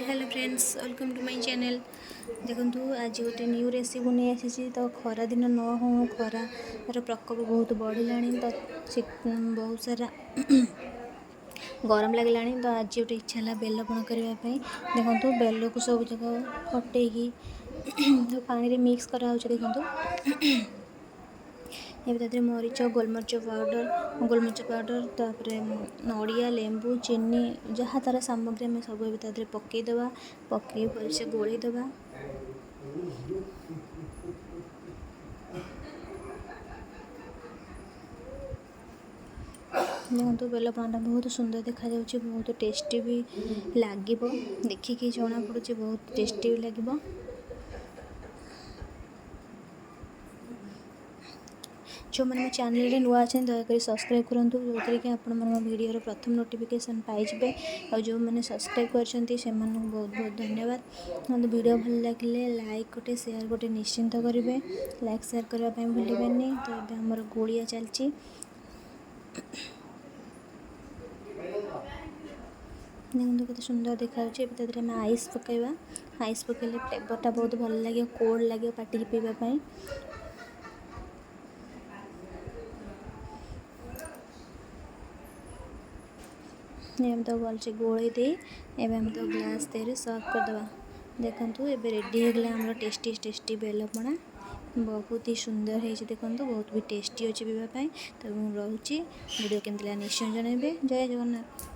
Hello friends welcome to my channel. देखो आज गोटे न्यू रेसिपी नहीं आसी तो खरा दिन न हो खरार प्रकोप बहुत बढ़ला तो बहुत सारा गरम लगे तो आज गोटे इच्छा है बेलपण करने। देखो बेल को सब जगह फटे पानी रे मिक्स करा देखो ये मरीच गोलमरीच पाउडर तापर नड़िया लेंबू चीनी जहाँ तार सामग्री आम सब पकईदे पकई भलसे गोलईदे। देखो बेलपणाटा बहुत सुंदर देखा बहुत टेस्टी भी लगे देखिए जना पड़े बहुत टेस्टी भी लगे। जो मैंने मो चैनल नुआ अच्छे दयाक सब्सक्राइब करूँ जो कि आप वीडियो प्रथम नोटिफिकेशन पाइबे और जो मैंने सब्सक्राइब कर बहुत बहुत धन्यवाद। मतलब वीडियो भल लगे लाइक गोटे शेयर गोटे निश्चिंत करेंगे लाइक शेयर करने भूलें। तो ये आमर गोलिया चलती देखो कत सुंदर देखा आम आइस पकईवा आइस पकईले फ्लेवरटा बहुत भल लगे कोल्ड लगे पार्टी पीवाई। एम तो भलसे गोल दे एम तो ग्लास दे सर्व करदे। देखो ये रेडी होगा आम टेस्टी टेस्टी बेलपणा बहुत ही सुंदर है। देखो बहुत भी टेस्टी अच्छे पीवाई। तो मुझे वीडियो केमती लगा निश्चय जनइबे। जय जगन्नाथ।